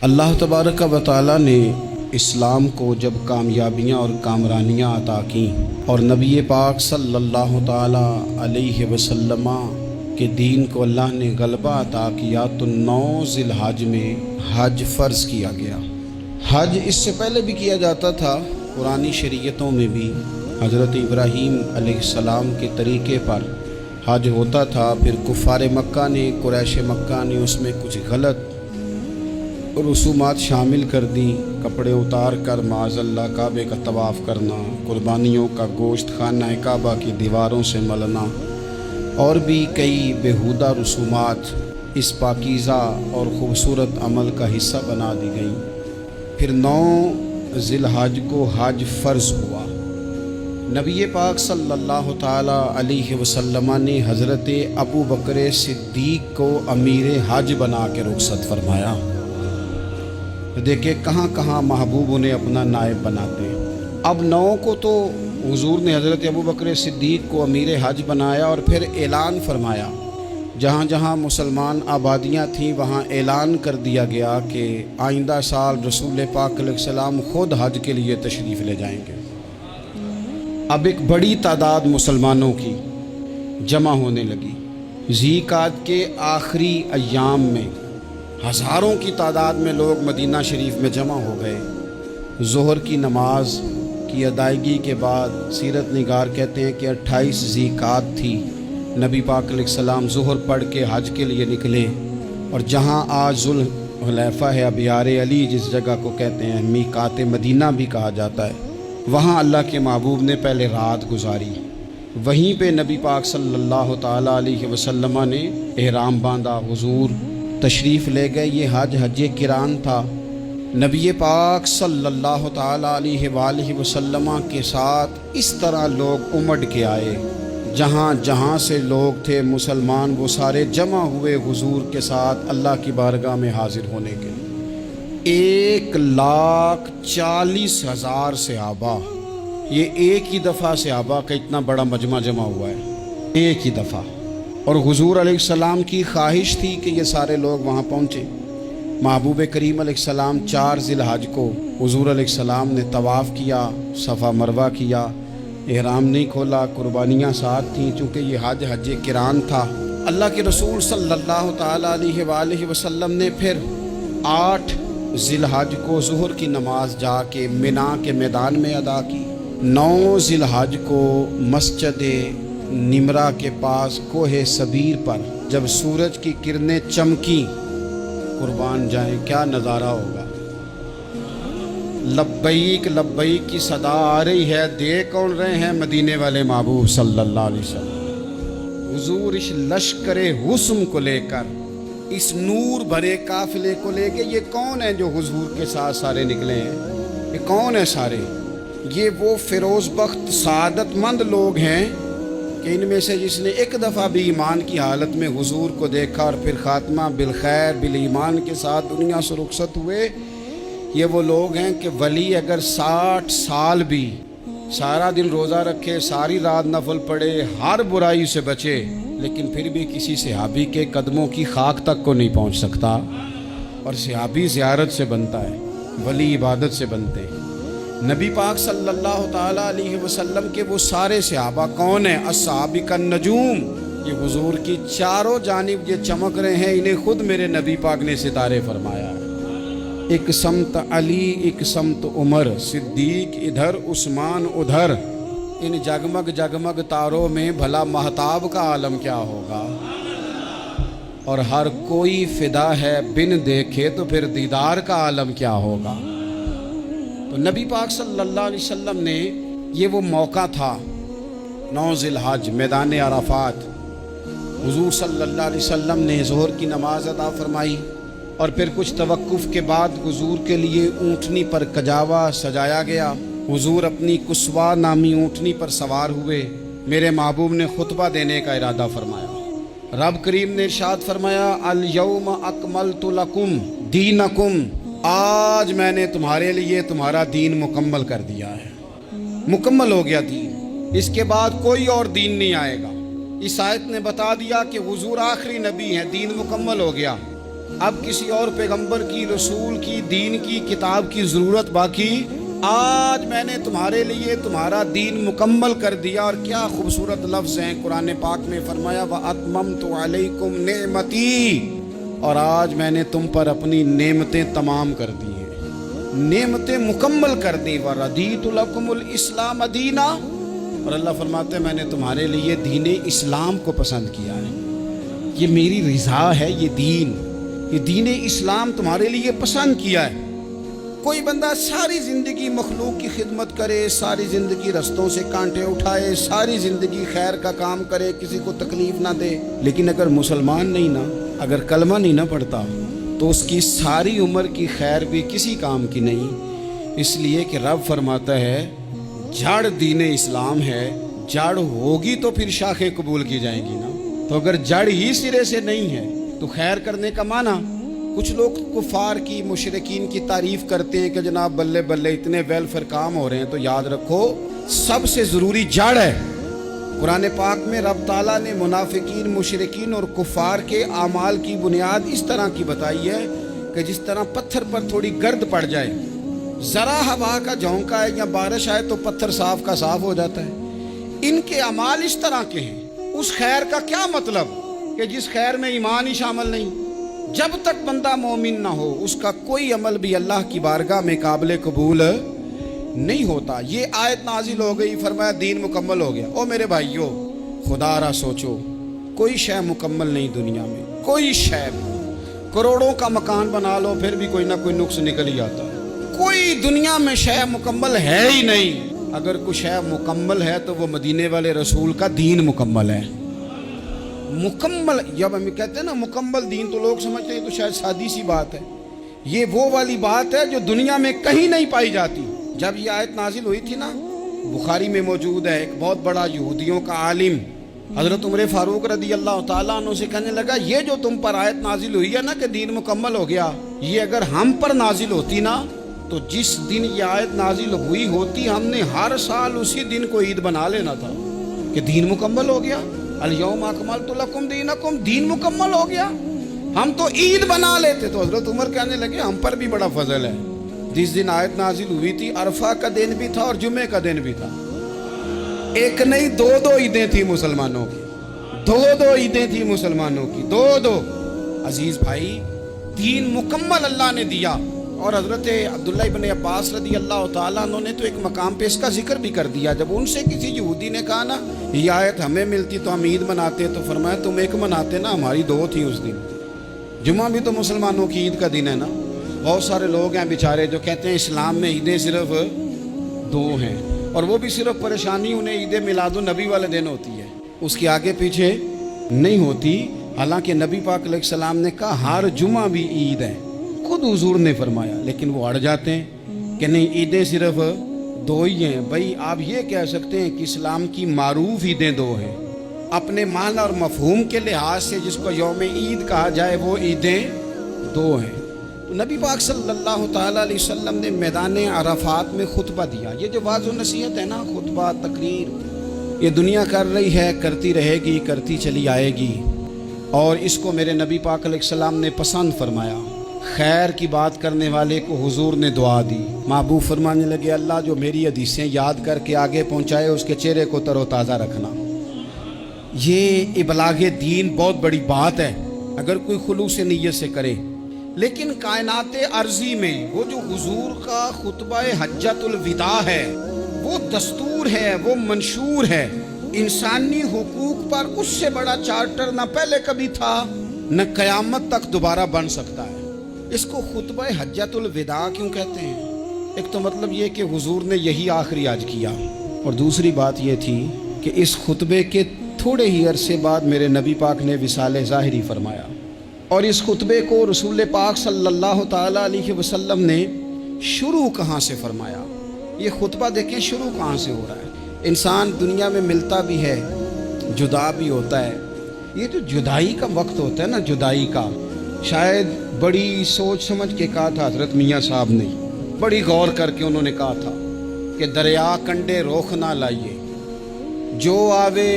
اللہ تبارک و تعالی نے اسلام کو جب کامیابیاں اور کامرانیاں عطا کیں اور نبی پاک صلی اللہ تعالی علیہ وسلم کے دین کو اللہ نے غلبہ عطا کیا تو 9 ذی الحج میں حج فرض کیا گیا۔ حج اس سے پہلے بھی کیا جاتا تھا، پرانی شریعتوں میں بھی حضرت ابراہیم علیہ السلام کے طریقے پر حج ہوتا تھا، پھر کفار مکہ نے، قریش مکہ نے اس میں کچھ غلط رسومات شامل کر دیں، کپڑے اتار کر معاذ اللہ کعبے کا طواف کرنا، قربانیوں کا گوشت خانہ کعبہ کی دیواروں سے ملنا اور بھی کئی بیہودہ رسومات اس پاکیزہ اور خوبصورت عمل کا حصہ بنا دی گئیں۔ پھر 9 ذی الحج کو حج فرض ہوا۔ نبی پاک صلی اللہ تعالی علیہ وسلم نے حضرت ابو بکر صدیق کو امیر حج بنا کے رخصت فرمایا۔ دیکھیں کہاں کہاں محبوب انہیں اپنا نائب بناتے ہیں۔ اب 9 کو تو حضور نے حضرت ابو بکر صدیق کو امیر حج بنایا اور پھر اعلان فرمایا، جہاں جہاں مسلمان آبادیاں تھیں وہاں اعلان کر دیا گیا کہ آئندہ سال رسول پاک علیہ السلام خود حج کے لیے تشریف لے جائیں گے۔ اب ایک بڑی تعداد مسلمانوں کی جمع ہونے لگی۔ ذی القعدہ کے آخری ایام میں ہزاروں کی تعداد میں لوگ مدینہ شریف میں جمع ہو گئے۔ ظہر کی نماز کی ادائیگی کے بعد سیرت نگار کہتے ہیں کہ 28 ذی القعدہ تھی، نبی پاک علیہ السلام ظہر پڑھ کے حج کے لیے نکلے، اور جہاں آج ذوالحلیفہ ہے، ابیار علی جس جگہ کو کہتے ہیں، میقات مدینہ بھی کہا جاتا ہے، وہاں اللہ کے محبوب نے پہلے رات گزاری۔ وہیں پہ نبی پاک صلی اللہ تعالیٰ علیہ وسلم نے احرام باندھا، حضور تشریف لے گئے۔ یہ حج قران تھا۔ نبی پاک صلی اللہ تعالیٰ علیہ وآلہ وسلم کے ساتھ اس طرح لوگ امڑ کے آئے، جہاں جہاں سے لوگ تھے مسلمان وہ سارے جمع ہوئے حضور کے ساتھ اللہ کی بارگاہ میں حاضر ہونے کے لیے۔ 1,40,000 صحابہ، یہ ایک ہی دفعہ صحابہ کا اتنا بڑا مجمع جمع ہوا ہے، ایک ہی دفعہ، اور حضور علیہ السلام کی خواہش تھی کہ یہ سارے لوگ وہاں پہنچیں۔ محبوب کریم علیہ السلام 4 ذی الحج کو حضور علیہ السلام نے طواف کیا، صفا مروہ کیا، احرام نہیں کھولا، قربانیاں ساتھ تھیں، چونکہ یہ حج قران تھا۔ اللہ کے رسول صلی اللہ تعالیٰ علیہ وآلہ وسلم نے پھر 8 ذی الحج کو ظہر کی نماز جا کے منی کے میدان میں ادا کی۔ 9 ذی الحج کو مسجد نمرہ کے پاس کوہ صبیر پر جب سورج کی کرنیں چمکیں، قربان جائیں کیا نظارہ ہوگا۔ لبیک لبیک کی صدا آ رہی ہے، دیکھ کون رہے ہیں؟ مدینے والے محبوب صلی اللہ علیہ وسلم۔ حضور اس لشکر حسن کو لے کر، اس نور بھرے قافلے کو لے کے، یہ کون ہیں جو حضور کے ساتھ سارے نکلے ہیں؟ یہ کون ہیں سارے؟ یہ وہ فیروز بخت سعادت مند لوگ ہیں کہ ان میں سے جس نے ایک دفعہ بھی ایمان کی حالت میں حضور کو دیکھا اور پھر خاتمہ بالخیر بالایمان کے ساتھ دنیا سے رخصت ہوئے، یہ وہ لوگ ہیں کہ ولی اگر 60 سال بھی سارا دن روزہ رکھے، ساری رات نفل پڑھے، ہر برائی سے بچے، لیکن پھر بھی کسی صحابی کے قدموں کی خاک تک کو نہیں پہنچ سکتا۔ اور صحابی زیارت سے بنتا ہے، ولی عبادت سے بنتے ہیں۔ نبی پاک صلی اللہ تعالیٰ علیہ وسلم کے وہ سارے صحابہ کون ہیں؟ الصحابہ النجوم، یہ حضور کی چاروں جانب یہ چمک رہے ہیں، انہیں خود میرے نبی پاک نے ستارے فرمایا ہے۔ ایک سمت علی، ایک سمت عمر، صدیق ادھر، عثمان ادھر، ان جگمگ جگمگ تاروں میں بھلا مہتاب کا عالم کیا ہوگا؟ اور ہر کوئی فدا ہے بن دیکھے تو پھر دیدار کا عالم کیا ہوگا؟ تو نبی پاک صلی اللہ علیہ وسلم نے یہ وہ موقع تھا، 9 ذی الحج میدان عرفات، حضور صلی اللہ علیہ وسلم نے ظہر کی نماز ادا فرمائی، اور پھر کچھ توقف کے بعد حضور کے لیے اونٹنی پر کجاوا سجایا گیا۔ حضور اپنی کسوا نامی اونٹنی پر سوار ہوئے، میرے محبوب نے خطبہ دینے کا ارادہ فرمایا۔ رب کریم نے ارشاد فرمایا، الیوم اکملت لکم دینکم، آج میں نے تمہارے لیے تمہارا دین مکمل کر دیا ہے، مکمل ہو گیا دین، اس کے بعد کوئی اور دین نہیں آئے گا۔ اس آیت نے بتا دیا کہ حضور آخری نبی ہیں، دین مکمل ہو گیا۔ اب کسی اور پیغمبر کی، رسول کی، دین کی، کتاب کی ضرورت باقی؟ آج میں نے تمہارے لیے تمہارا دین مکمل کر دیا۔ اور کیا خوبصورت لفظ ہیں قرآن پاک میں، فرمایا وَأَتْمَمْتُ عَلَيْكُمْ نِعْمَتِي، اور آج میں نے تم پر اپنی نعمتیں تمام کر دی ہیں، نعمتیں مکمل کر دی۔ وَرَضِيتُ لَكُمُ الْإِسْلَامَ دِينًا، اور اللہ فرماتے ہیں میں نے تمہارے لیے دین اسلام کو پسند کیا ہے، یہ میری رضا ہے، یہ دین اسلام تمہارے لیے پسند کیا ہے۔ کوئی بندہ ساری زندگی مخلوق کی خدمت کرے، ساری زندگی رستوں سے کانٹے اٹھائے، ساری زندگی خیر کا کام کرے، کسی کو تکلیف نہ دے، لیکن اگر مسلمان نہیں نا، اگر کلمہ نہیں نہ پڑھتا، تو اس کی ساری عمر کی خیر بھی کسی کام کی نہیں۔ اس لیے کہ رب فرماتا ہے جڑ دین اسلام ہے، جڑ ہوگی تو پھر شاخیں قبول کی جائیں گی نا۔ تو اگر جڑ ہی سرے سے نہیں ہے تو خیر کرنے کا معنی، کچھ لوگ کفار کی، مشرکین کی تعریف کرتے ہیں کہ جناب بلے بلے اتنے ویلفیئر کام ہو رہے ہیں، تو یاد رکھو سب سے ضروری جڑ ہے۔ قرآن پاک میں رب تعالیٰ نے منافقین، مشرکین اور کفار کے اعمال کی بنیاد اس طرح کی بتائی ہے کہ جس طرح پتھر پر تھوڑی گرد پڑ جائے، ذرا ہوا کا جھونکا ہے یا بارش آئے تو پتھر صاف کا صاف ہو جاتا ہے۔ ان کے اعمال اس طرح کے ہیں۔ اس خیر کا کیا مطلب کہ جس خیر میں ایمان ہی شامل نہیں؟ جب تک بندہ مومن نہ ہو اس کا کوئی عمل بھی اللہ کی بارگاہ میں قابل قبول نہیں ہوتا۔ یہ آیت نازل ہو گئی، فرمایا دین مکمل ہو گیا۔ او میرے بھائیو، خدا را سوچو، کوئی شے مکمل نہیں دنیا میں، کوئی شے بھی۔ کروڑوں کا مکان بنا لو پھر بھی کوئی نہ کوئی نقص نکل ہی آتا ہے۔ کوئی دنیا میں شے مکمل ہے ہی نہیں۔ اگر کوئی شے مکمل ہے تو وہ مدینے والے رسول کا دین مکمل ہے۔ مکمل، جب ہم کہتے ہیں نا مکمل دین، تو لوگ سمجھتے ہیں تو شاید سادی سی بات ہے۔ یہ وہ والی بات ہے جو دنیا میں کہیں نہیں پائی جاتی۔ جب یہ آیت نازل ہوئی تھی نا، بخاری میں موجود ہے، ایک بہت بڑا یہودیوں کا عالم حضرت عمر فاروق رضی اللہ تعالیٰ عنہ سے کہنے لگا یہ جو تم پر آیت نازل ہوئی ہے نا کہ دین مکمل ہو گیا، یہ اگر ہم پر نازل ہوتی نا تو جس دن یہ آیت نازل ہوئی ہوتی ہم نے ہر سال اسی دن کو عید بنا لینا تھا کہ دین مکمل ہو گیا۔ الیوم اکملت لکم دینکم، دین مکمل ہو گیا، ہم تو عید بنا لیتے۔ تو حضرت عمر کہنے لگے ہم پر بھی بڑا فضل ہے، جس دن آیت نازل ہوئی تھی عرفہ کا دن بھی تھا اور جمعے کا دن بھی تھا۔ ایک نہیں دو عیدیں تھیں مسلمانوں کی، دو عیدیں تھیں مسلمانوں کی، دو۔ عزیز بھائی، دین مکمل اللہ نے دیا۔ اور حضرت عبداللہ ابن عباس رضی اللہ تعالیٰ عنہ نے تو ایک مقام پہ اس کا ذکر بھی کر دیا۔ جب ان سے کسی یہودی نے کہا نا یہ آیت ہمیں ملتی تو ہم عید مناتے، تو فرمایا تم ایک مناتے نا، ہماری دو تھیں اس دن۔ جمعہ بھی تو مسلمانوں کی عید کا دن ہے نا۔ بہت سارے لوگ ہیں بیچارے جو کہتے ہیں اسلام میں عیدیں صرف دو ہیں، اور وہ بھی صرف پریشانی انہیں عید میلاد النبی والے دن ہوتی ہے، اس کے آگے پیچھے نہیں ہوتی۔ حالانکہ نبی پاک علیہ السلام نے کہا ہر جمعہ بھی عید ہے، خود حضور نے فرمایا، لیکن وہ اڑ جاتے ہیں کہ نہیں عیدیں صرف دو ہی ہیں۔ بھائی آپ یہ کہہ سکتے ہیں کہ اسلام کی معروف عیدیں دو ہیں، اپنے معنی اور مفہوم کے لحاظ سے جس کو یوم عید کہا جائے وہ عیدیں دو ہیں۔ تو نبی پاک صلی اللہ تعالیٰ علیہ وسلم نے میدان عرفات میں خطبہ دیا۔ یہ جو واعظ و نصیحت ہے نا، خطبہ، تقریر، یہ دنیا کر رہی ہے، کرتی رہے گی، کرتی چلی آئے گی، اور اس کو میرے نبی پاک علیہ السلام نے پسند فرمایا۔ خیر کی بات کرنے والے کو حضور نے دعا دی۔ محبوب فرمانے لگے اللہ جو میری حدیثیں یاد کر کے آگے پہنچائے اس کے چہرے کو تر و تازہ رکھنا۔ یہ ابلاغ دین بہت بڑی بات ہے اگر کوئی خلوص نیت سے کرے۔ لیکن کائنات ارضی میں وہ جو حضور کا خطبہ حجۃ الوداع ہے، وہ دستور ہے، وہ منشور ہے۔ انسانی حقوق پر اس سے بڑا چارٹر نہ پہلے کبھی تھا نہ قیامت تک دوبارہ بن سکتا ہے۔ اس کو خطبہ حجۃ الوداع کیوں کہتے ہیں؟ ایک تو مطلب یہ کہ حضور نے یہی آخری حج کیا، اور دوسری بات یہ تھی کہ اس خطبے کے تھوڑے ہی عرصے بعد میرے نبی پاک نے وصال ظاہری فرمایا، اور اس خطبے کو رسول پاک صلی اللہ تعالیٰ علیہ وسلم نے شروع کہاں سے فرمایا؟ یہ خطبہ دیکھیں شروع کہاں سے ہو رہا ہے۔ انسان دنیا میں ملتا بھی ہے، جدا بھی ہوتا ہے۔ یہ جو جدائی کا وقت ہوتا ہے نا، جدائی کا، شاید بڑی سوچ سمجھ کے کہا تھا حضرت میاں صاحب نے، بڑی غور کر کے انہوں نے کہا تھا کہ دریا کنڈے روخ نہ لائیے، جو آوے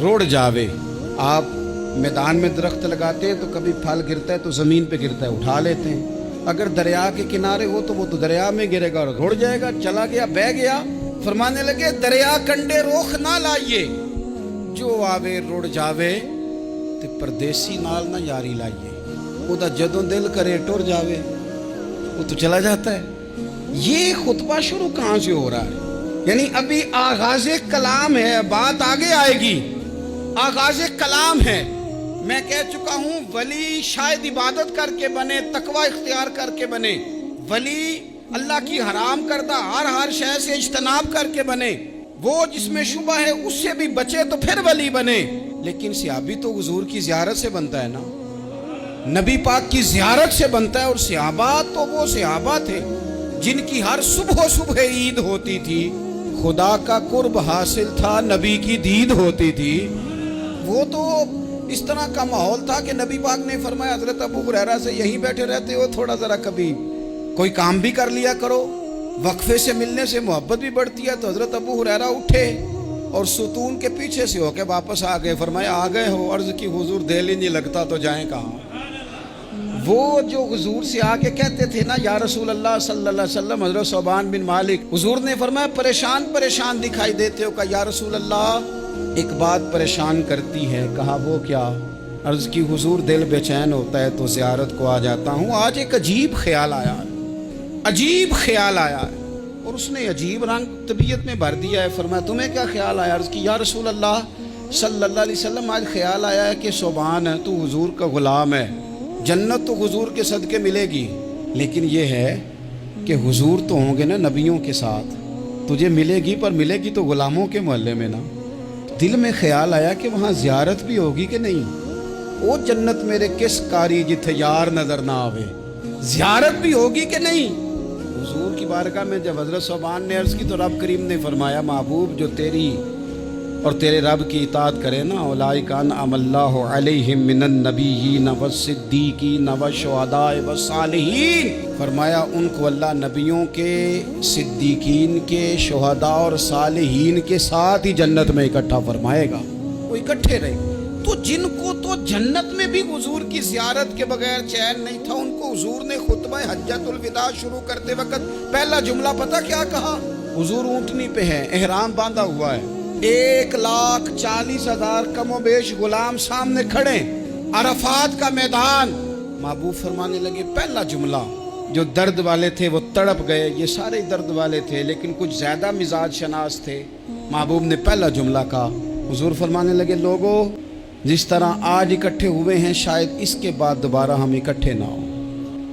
روڑ جاوے۔ آپ میدان میں درخت لگاتے ہیں تو کبھی پھل گرتا ہے تو زمین پہ گرتا ہے، اٹھا لیتے ہیں۔ اگر دریا کے کنارے ہو تو وہ تو دریا میں گرے گا اور رڑ جائے گا، چلا گیا، بہہ گیا۔ فرمانے لگے دریا کنڈے روخ نہ لائیے، جو آوے رڑ جاوے تے پردیسی نال نہ یاری لائیے، وہ دا جدوں دل کرے ٹر جاوے وہ تو چلا جاتا ہے۔ یہ خطبہ شروع کہاں سے ہو رہا ہے؟ یعنی ابھی آغاز کلام ہے، بات آگے آئے گی، آغاز کلام ہے۔ میں کہہ چکا ہوں ولی شاید عبادت کر کے بنے، تقوی اختیار کر کے بنے، ولی اللہ کی حرام کردہ ہر شے سے اجتناب کر کے بنے، وہ جس میں شبہ ہے اس سے بھی بچے تو پھر ولی بنے۔ لیکن صحابی تو حضور کی زیارت سے بنتا ہے نا، نبی پاک کی زیارت سے بنتا ہے۔ اور صحابہ تو وہ صحابہ تھے جن کی ہر صبح عید ہوتی تھی، خدا کا قرب حاصل تھا، نبی کی دید ہوتی تھی۔ وہ تو اس طرح کا ماحول تھا کہ نبی پاک نے فرمایا حضرت ابو ہریرہ سے یہیں بیٹھے رہتے ہو، تھوڑا ذرا کبھی کوئی کام بھی کر لیا کرو، وقفے سے ملنے سے محبت بھی بڑھتی ہے۔ تو حضرت ابو ہریرہ اٹھے اور ستون کے پیچھے سے ہو کے واپس آ گئے۔ فرمایا آ گئے ہو؟ عرض کی حضور دل ہی نہیں لگتا تو جائیں کہاں۔ وہ جو حضور سے آ کے کہتے تھے نا یا رسول اللہ صلی اللہ علیہ وسلم، حضرت ثوبان بن مالک، حضور نے فرمایا پریشان دکھائی دیتے ہو؟ کہا یا رسول اللہ ایک بات پریشان کرتی ہے۔ کہا وہ کیا؟ عرض کی حضور دل بے چین ہوتا ہے تو زیارت کو آ جاتا ہوں، آج ایک عجیب خیال آیا ہے، اور اس نے عجیب رنگ طبیعت میں بھر دیا ہے۔ فرمایا تمہیں کیا خیال آیا؟ عرض کی یا رسول اللہ صلی اللہ علیہ وسلم آج خیال آیا ہے کہ ثوبان ہے تو حضور کا غلام ہے، جنت تو حضور کے صدقے ملے گی، لیکن یہ ہے کہ حضور تو ہوں گے نا نبیوں کے ساتھ، تجھے ملے گی پر ملے گی تو غلاموں کے محلے میں نا۔ دل میں خیال آیا کہ وہاں زیارت بھی ہوگی کہ نہیں، وہ جنت میرے کس کاری جتھے یار نظر نہ آوے، زیارت بھی ہوگی کہ نہیں۔ حضور کی بارگاہ میں جب حضرت ثوبان نے عرض کی تو رب کریم نے فرمایا محبوب جو تیری اور تیرے رب کی اطاعت کرے نا، اولئک انعم اللہ علیہم من النبیین والصدیقین والشہداء والصالحین، فرمایا ان کو اللہ نبیوں کے، صدیقین کے، شہداء اور صالحین کے ساتھ ہی جنت میں اکٹھا فرمائے گا، وہ اکٹھے رہے گا۔ تو جن کو تو جنت میں بھی حضور کی زیارت کے بغیر چین نہیں تھا، ان کو حضور نے خطبہ حجۃ الوداع شروع کرتے وقت پہلا جملہ پتہ کیا کہا؟ حضور اونٹنی پہ ہے، احرام باندھا ہوا ہے، 1,40,000 کم و بیش غلام سامنے کھڑے، عرفات کا میدان۔ محبوب فرمانے لگے پہلا جملہ، جو درد والے تھے وہ تڑپ گئے، یہ سارے درد والے تھے لیکن کچھ زیادہ مزاج شناس تھے۔ محبوب نے پہلا جملہ کہا، حضور فرمانے لگے لوگو جس طرح آج اکٹھے ہوئے ہیں شاید اس کے بعد دوبارہ ہم اکٹھے نہ ہوں۔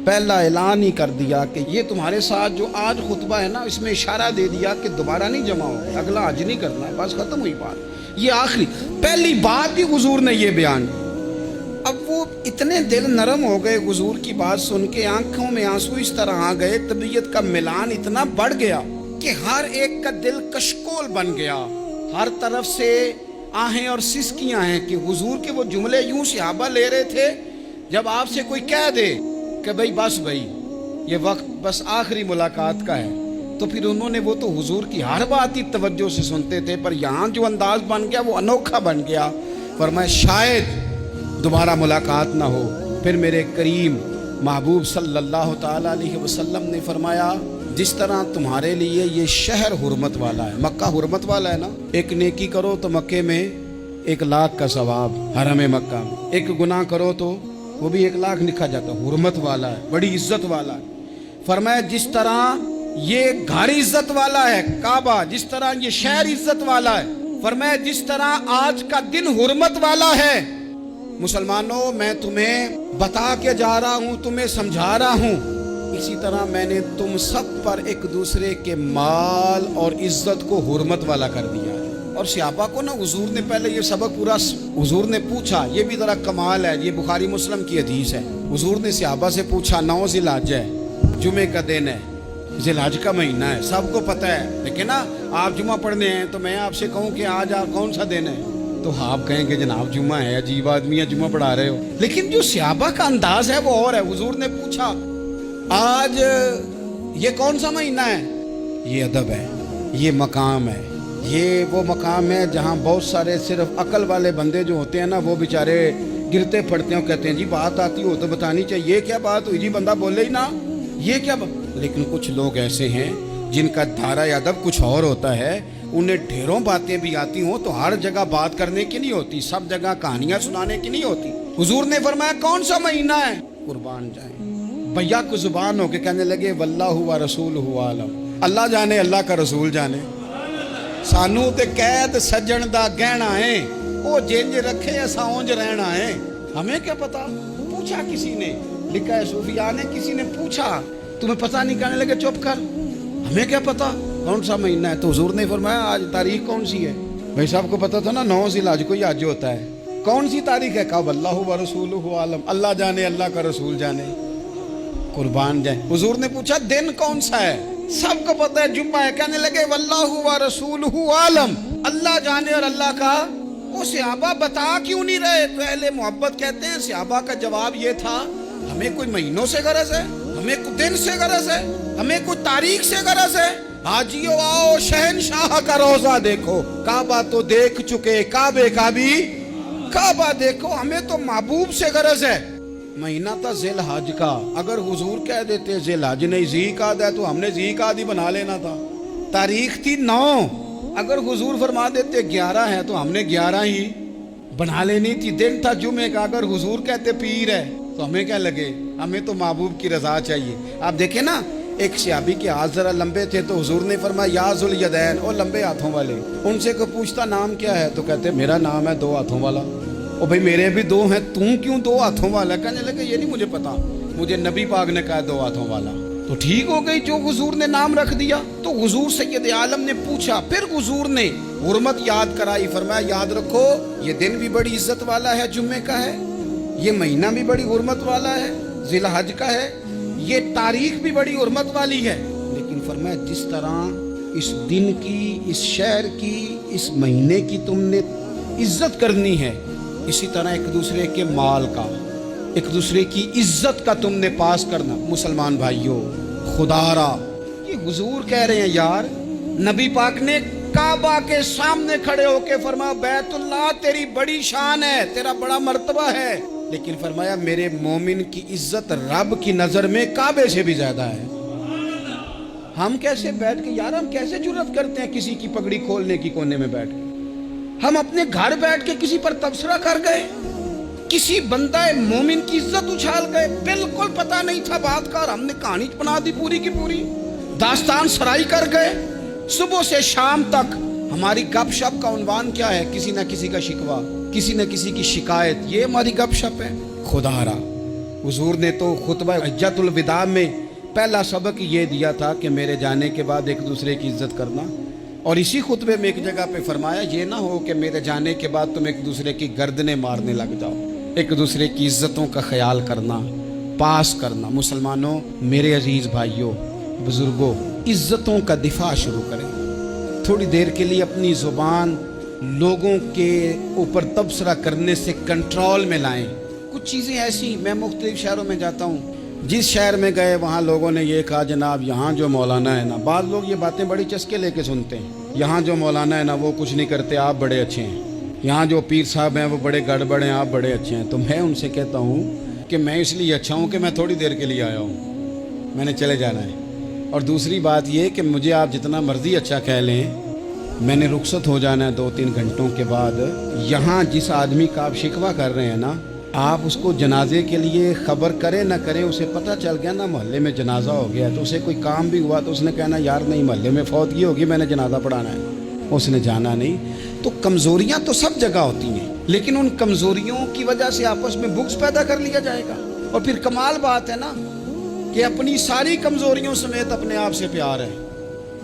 پہلا اعلان ہی کر دیا کہ یہ تمہارے ساتھ جو آج خطبہ ہے نا، اس میں اشارہ دے دیا کہ دوبارہ نہیں جمع ہو، اگلا حج نہیں کرنا، بس ختم ہوئی بات، یہ آخری پہلی بات ہی حضور نے یہ بیان۔ اب وہ اتنے دل نرم ہو گئے حضور کی بات سن کے، آنکھوں میں آنسو اس طرح آ گئے، طبیعت کا ملان اتنا بڑھ گیا کہ ہر ایک کا دل کشکول بن گیا، ہر طرف سے آہیں اور سسکیاں ہیں کہ حضور کے وہ جملے یوں صحابہ لے رہے تھے جب آپ سے کوئی کہہ دے کہ بھئی بس بھئی یہ وقت بس آخری ملاقات کا ہے، تو پھر انہوں نے وہ تو حضور کی ہر بات ہی توجہ سے سنتے تھے، پر یہاں جو انداز بن گیا وہ انوکھا بن گیا۔ فرمایا شاید دوبارہ ملاقات نہ ہو۔ پھر میرے کریم محبوب صلی اللہ تعالیٰ علیہ وسلم نے فرمایا جس طرح تمہارے لیے یہ شہر حرمت والا ہے، مکہ حرمت والا ہے نا، ایک نیکی کرو تو مکے میں 1,00,000 کا ثواب، حرم مکہ میں ایک گناہ کرو تو وہ بھی 1,00,000 لکھا جاتا، حرمت والا ہے، بڑی عزت والا ہے۔ فرمایا جس طرح یہ گھر عزت والا ہے کعبہ، جس طرح یہ شہر عزت والا ہے، فرمایا جس طرح آج کا دن حرمت والا ہے، مسلمانوں میں تمہیں بتا کے جا رہا ہوں، تمہیں سمجھا رہا ہوں، اسی طرح میں نے تم سب پر ایک دوسرے کے مال اور عزت کو حرمت والا کر دیا ہے۔ اور صحابہ کو نا حضور نے پہلے یہ سبق پورا حضور نے پوچھا، یہ بھی ذرا کمال ہے، یہ بخاری مسلم کی حدیث ہے، حضور نے صحابہ سے پوچھا 9 ذی الحج ہے، جمعے کا دن ہے، ذی الحج کا مہینہ ہے، سب کو پتہ ہے، لیکن نا آپ جمعہ پڑھنے ہیں تو میں آپ سے کہوں کہ آج آپ کون سا دن ہے تو آپ کہیں کہ جناب جمعہ ہے، عجیب آدمی ہے جمعہ پڑھا رہے ہو، لیکن جو صحابہ کا انداز ہے وہ اور ہے۔ حضور نے پوچھا آج یہ کون سا مہینہ ہے؟ یہ ادب ہے، یہ مقام ہے، یہ وہ مقام ہے جہاں بہت سارے صرف عقل والے بندے جو ہوتے ہیں نا وہ بیچارے گرتے پڑتے ہیں اور کہتے ہیں جی بات آتی ہو تو بتانی چاہیے، یہ کیا بات ہوئی جی، بندہ بولے ہی نا، یہ کیا لیکن کچھ لوگ ایسے ہیں جن کا دھارا ادب کچھ اور ہوتا ہے، انہیں ڈھیروں باتیں بھی آتی ہوں تو ہر جگہ بات کرنے کی نہیں ہوتی، سب جگہ کہانیاں سنانے کی نہیں ہوتی۔ حضور نے فرمایا کون سا مہینہ ہے؟ قربان جائیں۔ بھیا کو زبان ہو کے کہنے لگے واللہ و رسولہ عالم، اللہ جانے اللہ کا رسول جانے، سانو تے قید سجن دا گہنا ہے، وہ جنج رکھے ایسا اونج رہنا ہے، ہمیں کیا پتا۔ پوچھا کسی نے، لکھا ہے صوفیاء نے، کسی نے پوچھا تمہیں پتہ نہیں، کہنے لگے چپ کر، ہمیں کیا پتا کون سا مہینہ ہے۔ تو حضور نے فرمایا آج تاریخ کون سی ہے؟ بھائی صاحب کو پتا تھا نا 9 ذی الحج کو یہ حج ہوتا ہے، کون سی تاریخ ہے؟ کہا واللہ و رسولہ عالم، اللہ جانے اللہ کا رسول جانے۔ قربان جائیں۔ حضور نے پوچھا دن کون سا ہے؟ سب کو پتا ہے جمعہ ہے، کہنے لگے واللہ و رسولہ عالم، اللہ جانے اور اللہ کا۔ وہ صحابہ بتا کیوں نہیں رہے؟ تو اہل محبت کہتے ہیں صحابہ کا جواب یہ تھا ہمیں کوئی مہینوں سے غرض ہے، ہمیں کوئی دن سے غرض ہے، ہمیں کوئی تاریخ سے غرض ہے؟ حاجیو آؤ شہنشاہ کا روزہ دیکھو، کعبہ تو دیکھ چکے، کعبے کا بھی کعبہ دیکھو، ہمیں تو محبوب سے غرض ہے۔ مہینہ تھا ذی الحج کا، اگر حضور کہہ دیتے ذی الحج نہیں ذی قعدہ ہے تو ہم نے ذی قعدہ بنا لینا تھا۔ تاریخ تھی 9، اگر حضور فرما دیتے 11 ہے تو ہم نے 11 ہی بنا لینی تھی۔ دن تھا جمعے کا، اگر حضور کہتے پیر ہے تو ہمیں کیا لگے، ہمیں تو محبوب کی رضا چاہیے۔ آپ دیکھیں نا، ایک صحابی کے ہاتھ ذرا لمبے تھے تو حضور نے فرمایا یا ذوالیدین، او لمبے ہاتھوں والے، ان سے کوئی پوچھتا نام کیا ہے تو کہتے میرا نام ہے 2 ہاتھوں والا۔ او بھائی میرے بھی 2 ہیں، تم کیوں 2 ہاتھوں والا؟ کہنے لگے یہ نہیں مجھے پتا، مجھے نبی پاک نے کہا 2 ہاتھوں والا، تو ٹھیک ہو گئی جو حضور نے نام رکھ دیا۔ تو حضور سید عالم نے پوچھا، پھر حضور نے حرمت یاد کرائی، فرمایا یاد رکھو یہ دن بھی بڑی عزت والا ہے، جمعے کا ہے، یہ مہینہ بھی بڑی حرمت والا ہے، ذی الحج کا ہے، یہ تاریخ بھی بڑی حرمت والی ہے، لیکن فرمایا جس طرح اس دن کی، اس شہر کی، اس مہینے کی تم نے عزت کرنی ہے، اسی طرح ایک دوسرے کے مال کا، ایک دوسرے کی عزت کا تم نے پاس کرنا۔ مسلمان بھائیوں، خدا را یہ حضور کہہ رہے ہیں یار، نبی پاک نے کعبہ کے سامنے کھڑے ہو کے فرمایا بیت اللہ تیری بڑی شان ہے، تیرا بڑا مرتبہ ہے، لیکن فرمایا میرے مومن کی عزت رب کی نظر میں کعبے سے بھی زیادہ ہے۔ ہم کیسے بیٹھ کے یار، ہم کیسے جرأت کرتے ہیں کسی کی پگڑی کھولنے کی کونے میں بیٹھ کے؟ ہم اپنے گھر بیٹھ کے کسی پر تبصرہ کر گئے، کسی بندہ مومن کی عزت اچھال گئے، بالکل پتہ نہیں تھا بات کا اور ہم نے کہانی بنا دی پوری کی پوری، داستان سرائی کر گئے۔ صبح سے شام تک ہماری گپ شپ کا عنوان کیا ہے؟ کسی نہ کسی کا شکوہ، کسی نہ کسی کی شکایت، یہ ہماری گپ شپ ہے۔ خدا را حضور نے تو خطبہ حجۃ الوداع میں پہلا سبق یہ دیا تھا کہ میرے جانے کے بعد ایک دوسرے کی عزت کرنا، اور اسی خطبے میں ایک جگہ پہ فرمایا یہ نہ ہو کہ میرے جانے کے بعد تم ایک دوسرے کی گردنیں مارنے لگ جاؤ، ایک دوسرے کی عزتوں کا خیال کرنا، پاس کرنا۔ مسلمانوں، میرے عزیز بھائیوں، بزرگوں، عزتوں کا دفاع شروع کریں، تھوڑی دیر کے لیے اپنی زبان لوگوں کے اوپر تبصرہ کرنے سے کنٹرول میں لائیں۔ کچھ چیزیں ایسی، میں مختلف شہروں میں جاتا ہوں، جس شہر میں گئے وہاں لوگوں نے یہ کہا جناب یہاں جو مولانا ہے نا، بعض لوگ یہ باتیں بڑی چسکے لے کے سنتے ہیں، یہاں جو مولانا ہے نا وہ کچھ نہیں کرتے، آپ بڑے اچھے ہیں، یہاں جو پیر صاحب ہیں وہ بڑے گڑبڑ ہیں، آپ بڑے اچھے ہیں۔ تو میں ان سے کہتا ہوں کہ میں اس لیے اچھا ہوں کہ میں تھوڑی دیر کے لیے آیا ہوں، میں نے چلے جانا ہے، اور دوسری بات یہ کہ مجھے آپ جتنا مرضی اچھا کہہ لیں، میں نے رخصت ہو جانا ہے 2-3 گھنٹوں کے بعد۔ یہاں جس آدمی کا آپ شکوہ کر رہے ہیں نا، آپ اس کو جنازے کے لیے خبر کریں نہ کریں، اسے پتہ چل گیا نا محلے میں جنازہ ہو گیا، تو اسے کوئی کام بھی ہوا تو اس نے کہنا یار نہیں محلے میں فوتگی ہوگی، میں نے جنازہ پڑھانا ہے، اس نے جانا نہیں۔ تو کمزوریاں تو سب جگہ ہوتی ہیں، لیکن ان کمزوریوں کی وجہ سے آپس میں بغض پیدا کر لیا جائے گا، اور پھر کمال بات ہے نا کہ اپنی ساری کمزوریوں سمیت اپنے آپ سے پیار ہے،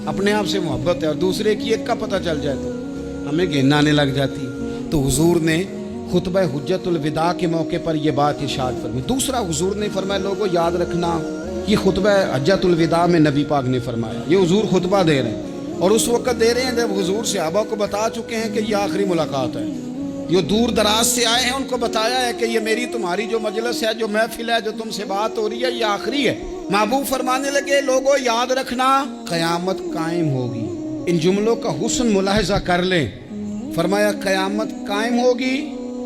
اپنے آپ سے محبت ہے، اور دوسرے کی ایک کا پتہ چل جائے تو ہمیں گھن آنے لگ جاتی۔ تو حضور نے خطبہ حجۃ الوداع کے موقع پر یہ بات ارشاد فرمائی۔ دوسرا حضور نے فرمایا لوگوں یاد رکھنا، یہ خطبہ حجۃ الوداع میں نبی پاک نے فرمایا، یہ حضور خطبہ دے رہے ہیں، اور اس وقت دے رہے ہیں جب حضور صحابہ کو بتا چکے ہیں کہ یہ آخری ملاقات ہے، جو دور دراز سے آئے ہیں ان کو بتایا ہے کہ یہ میری تمہاری جو مجلس ہے، جو محفل ہے، جو تم سے بات ہو رہی ہے، یہ آخری ہے۔ محبوب فرمانے لگے لوگوں یاد رکھنا قیامت قائم ہوگی۔ ان جملوں کا حسن ملاحظہ کر لیں، فرمایا قیامت قائم ہوگی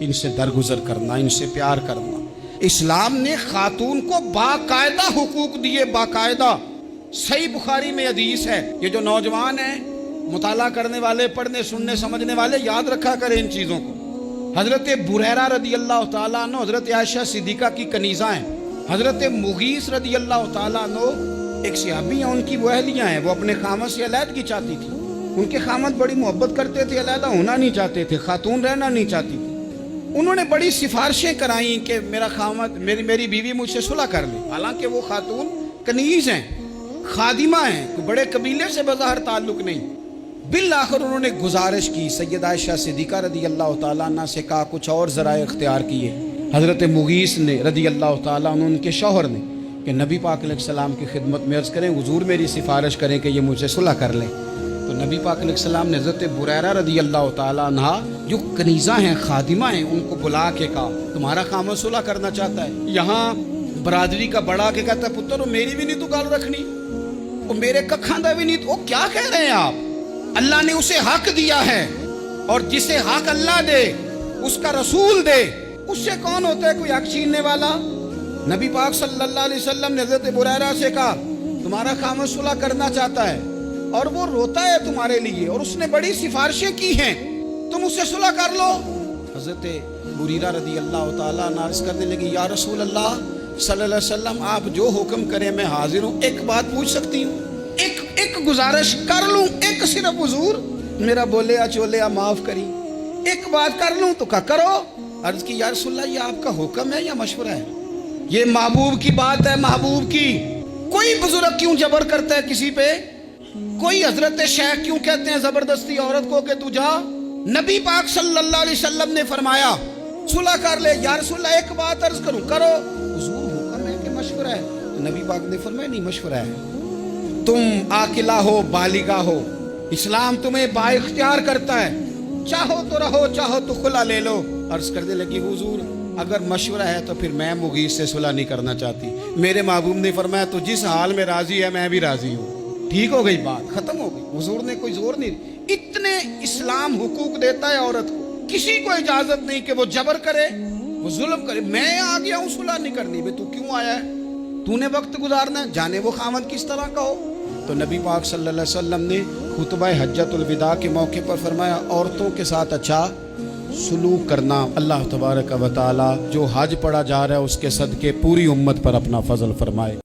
ان سے درگزر کرنا، ان سے پیار کرنا۔ اسلام نے خاتون کو باقاعدہ حقوق دیے، باقاعدہ۔ صحیح بخاری میں حدیث ہے۔ یہ جو نوجوان ہیں، مطالعہ کرنے والے، پڑھنے سننے سمجھنے والے، یاد رکھا کریں ان چیزوں کو۔ حضرت بریرہ رضی اللہ تعالیٰ عنہ حضرت عائشہ صدیقہ کی کنیزہ ہیں۔ حضرت مغیث رضی اللہ تعالیٰ عنہ ایک صحابی ہیں، ان کی وہ اہلیہ ہیں، وہ اپنے خامد سے علیحدگی چاہتی تھی۔ ان کے خامد بڑی محبت کرتے تھے، علیحدہ ہونا نہیں چاہتے تھے، خاتون رہنا نہیں چاہتی تھی۔ انہوں نے بڑی سفارشیں کرائیں کہ میرا خامد، میری بیوی مجھ سے صلح کر لے، حالانکہ وہ خاتون کنیز ہیں، خادمہ ہیں، کوئی بڑے قبیلے سے بظاہر تعلق نہیں۔ بالآخر انہوں نے گزارش کی، سیدہ عائشہ صدیقہ رضی اللہ تعالیٰ عنہ سے کہا، کچھ اور ذرائع اختیار کیے۔ حضرت مغیث نے رضی اللہ تعالیٰ عنہ، ان کے شوہر نے، کہ نبی پاک علیہ السلام کی خدمت میں عرض کریں، حضور میری سفارش کریں کہ یہ مجھ سے صلح کر لیں۔ تو نبی پاک علیہ السلام نے حضرت بریرہ رضی اللہ تعالیٰ عنہ جو کنیزہ ہیں، خادمہ ہیں، ان کو بلا کے کہا، تمہارا خامد صلح کرنا چاہتا ہے۔ یہاں برادری کا بڑا کے کہتا ہے، پتر میری بھی نہیں تو گل رکھنی، وہ میرے ککھاں دا بھی نہیں تو، کیا کہہ رہے ہیں آپ؟ اللہ نے اسے حق دیا ہے، اور جسے حق اللہ دے اس کا رسول دے، اس سے کون ہوتا ہے کوئی حق چھیننے والا؟ نبی پاک صلی اللہ علیہ وسلم نے حضرت بریرہ سے کہا، تمہارا خامد صلح کرنا چاہتا ہے اور وہ روتا ہے تمہارے لیے، اور اس نے بڑی سفارشیں کی ہیں، تم اس سے صلح کر لو۔ حضرت بریرہ رضی اللہ تعالیٰ عنہ عرض کرنے لگی، یا رسول اللہ صلی اللہ علیہ وسلم، آپ جو حکم کریں میں حاضر ہوں۔ ایک بات پوچھ سکتی ہوں؟ ایک گزارش کر لوں؟ ایک صرف حضور میرا بولیا چولیا معاف کری، ایک بات کر لوں؟ تو کہا کرو۔ عرض کی، یا رسول اللہ یہ آپ کا حکم ہے یا مشورہ ہے؟ یہ محبوب کی بات ہے، محبوب کی۔ کوئی بزرگ کیوں جبر کرتا ہے کسی پہ؟ کوئی حضرت شیخ کیوں کہتے ہیں زبردستی عورت کو کہ تو جا؟ نبی پاک صلی اللہ علیہ وسلم نے فرمایا صلح کر لے۔ یا رسول اللہ ایک بات عرض کروں؟ کرو۔ حضور حکم ہے کہ مشورہ ہے؟ تو نبی پاک نے فرمایا نہیں، مشورہ ہے۔ تم عاقلہ ہو، بالغہ ہو، اسلام تمہیں با اختیار کرتا ہے، چاہو تو رہو، چاہو تو خلا لے لو۔ عرض کرنے لگی، حضور اگر مشورہ ہے تو پھر میں مغیث سے صلح نہیں کرنا چاہتی۔ میرے محبوب نے فرمایا تو جس حال میں راضی ہے میں بھی راضی ہوں۔ ٹھیک ہو گئی بات، ختم ہو گئی۔ حضور نے کوئی زور نہیں، اتنے اسلام حقوق دیتا ہے عورت کو، کسی کو اجازت نہیں کہ وہ جبر کرے، وہ ظلم کرے۔ میں آ گیا ہوں صلح نہیں کرنی، بے تو کیوں آیا ہے؟ تو نے وقت گزارنا ہے، جانے وہ خامد کس طرح کا ہو۔ تو نبی پاک صلی اللہ علیہ وسلم نے خطبہ حجۃ الوداع کے موقع پر فرمایا، عورتوں کے ساتھ اچھا سلوک کرنا۔ اللہ تبارک و تعالی جو حج پڑھا جا رہا ہے اس کے صدقے پوری امت پر اپنا فضل فرمائے۔